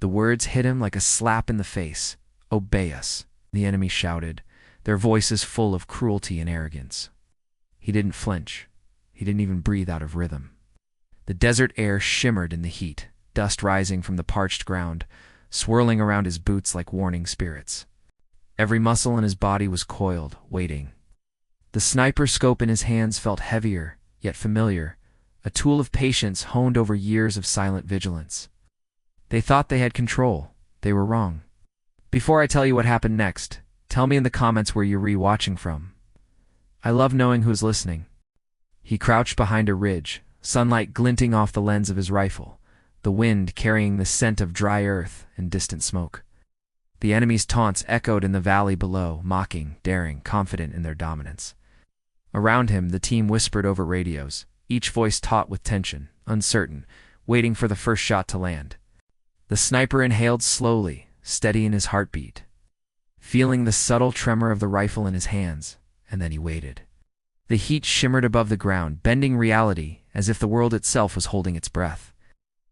The words hit him like a slap in the face. "Obey us," the enemy shouted, their voices full of cruelty and arrogance. He didn't flinch. He didn't even breathe out of rhythm. The desert air shimmered in the heat, dust rising from the parched ground, swirling around his boots like warning spirits. Every muscle in his body was coiled, waiting. The sniper scope in his hands felt heavier, yet familiar, a tool of patience honed over years of silent vigilance. They thought they had control. They were wrong. Before I tell you what happened next, tell me in the comments where you're re-watching from. I love knowing who's listening. He crouched behind a ridge, sunlight glinting off the lens of his rifle, the wind carrying the scent of dry earth and distant smoke. The enemy's taunts echoed in the valley below, mocking, daring, confident in their dominance. Around him, the team whispered over radios, each voice taut with tension, uncertain, waiting for the first shot to land. The sniper inhaled slowly, steadying his heartbeat, feeling the subtle tremor of the rifle in his hands, and then he waited. The heat shimmered above the ground, bending reality as if the world itself was holding its breath.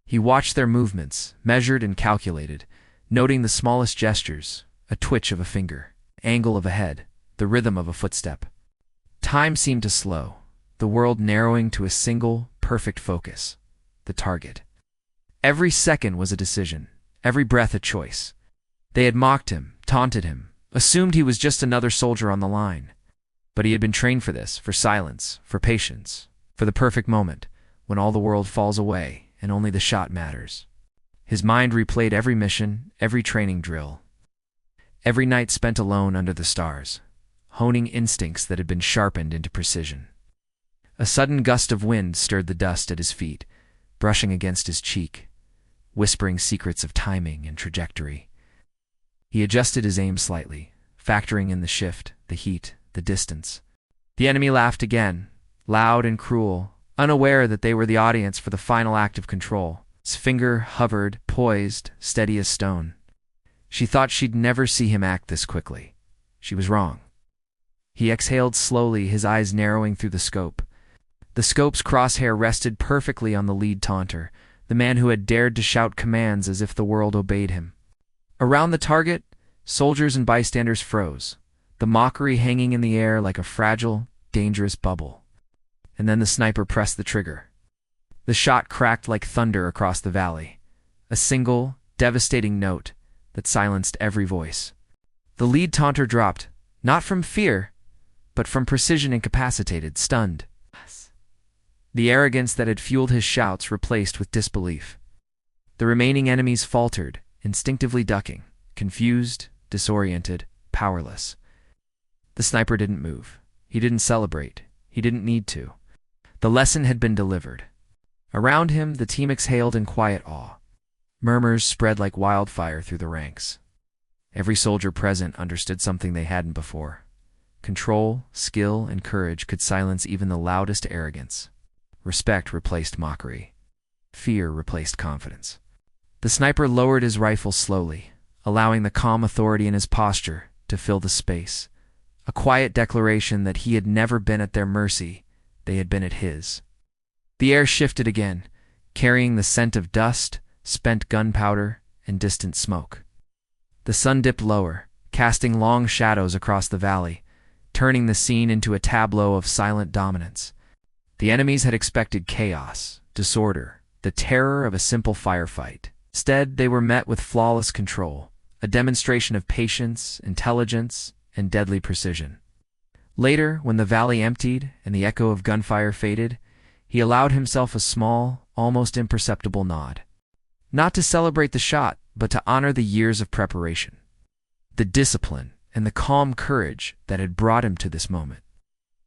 He watched their movements, measured and calculated, noting the smallest gestures, a twitch of a finger, angle of a head, the rhythm of a footstep. Time seemed to slow, the world narrowing to a single, perfect focus, the target. Every second was a decision, every breath a choice. They had mocked him, taunted him, assumed he was just another soldier on the line. But he had been trained for this, for silence, for patience, for the perfect moment, when all the world falls away and only the shot matters. His mind replayed every mission, every training drill, every night spent alone under the stars, honing instincts that had been sharpened into precision. A sudden gust of wind stirred the dust at his feet, brushing against his cheek, whispering secrets of timing and trajectory. He adjusted his aim slightly, factoring in the shift, the heat, the distance. The enemy laughed again, loud and cruel, unaware that they were the audience for the final act of control. His finger hovered, poised, steady as stone. She thought she'd never see him act this quickly. She was wrong. He exhaled slowly, his eyes narrowing through the scope. The scope's crosshair rested perfectly on the lead taunter, the man who had dared to shout commands as if the world obeyed him. Around the target, soldiers and bystanders froze, the mockery hanging in the air like a fragile, dangerous bubble. And then the sniper pressed the trigger. The shot cracked like thunder across the valley, a single, devastating note that silenced every voice. The lead taunter dropped, not from fear, but from precision incapacitated, stunned. The arrogance that had fueled his shouts replaced with disbelief. The remaining enemies faltered, instinctively ducking, confused, disoriented, powerless. The sniper didn't move. He didn't celebrate. He didn't need to. The lesson had been delivered. Around him, the team exhaled in quiet awe. Murmurs spread like wildfire through the ranks. Every soldier present understood something they hadn't before. Control, skill, and courage could silence even the loudest arrogance. Respect replaced mockery. Fear replaced confidence. The sniper lowered his rifle slowly, allowing the calm authority in his posture to fill the space. A quiet declaration that he had never been at their mercy, they had been at his. The air shifted again, carrying the scent of dust, spent gunpowder, and distant smoke. The sun dipped lower, casting long shadows across the valley, turning the scene into a tableau of silent dominance. The enemies had expected chaos, disorder, the terror of a simple firefight. Instead, they were met with flawless control, a demonstration of patience, intelligence, and deadly precision. Later, when the valley emptied and the echo of gunfire faded, he allowed himself a small, almost imperceptible nod. Not to celebrate the shot, but to honor the years of preparation, the discipline, and the calm courage that had brought him to this moment.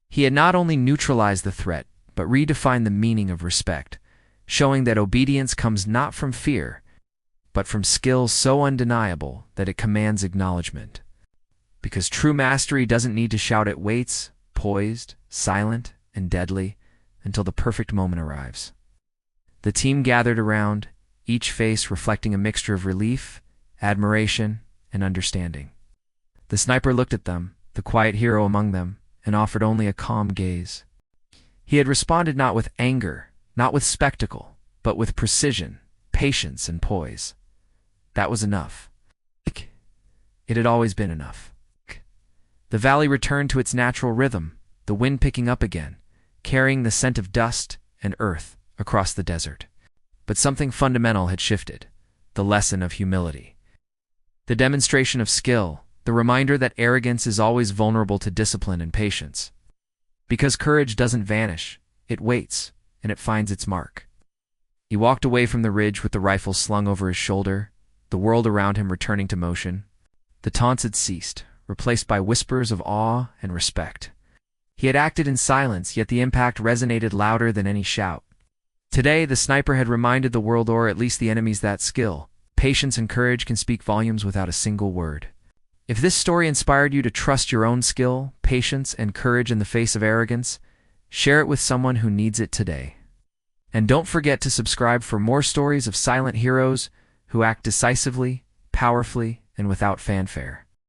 He had not only neutralized the threat, but redefined the meaning of respect, showing that obedience comes not from fear, but from skill so undeniable that it commands acknowledgement. Because true mastery doesn't need to shout, it waits, poised, silent, and deadly, until the perfect moment arrives. The team gathered around, each face reflecting a mixture of relief, admiration, and understanding. The sniper looked at them, the quiet hero among them, and offered only a calm gaze. He had responded not with anger, not with spectacle, but with precision, patience, and poise. That was enough. It had always been enough. The valley returned to its natural rhythm, the wind picking up again, carrying the scent of dust and earth across the desert. But something fundamental had shifted, the lesson of humility. The demonstration of skill, the reminder that arrogance is always vulnerable to discipline and patience. Because courage doesn't vanish, it waits, and it finds its mark. He walked away from the ridge with the rifle slung over his shoulder, the world around him returning to motion. The taunts had ceased, replaced by whispers of awe and respect. He had acted in silence, yet the impact resonated louder than any shout. Today, the sniper had reminded the world, or at least the enemies, that skill, patience, and courage can speak volumes without a single word. If this story inspired you to trust your own skill, patience, and courage in the face of arrogance, share it with someone who needs it today. And don't forget to subscribe for more stories of silent heroes who act decisively, powerfully, and without fanfare.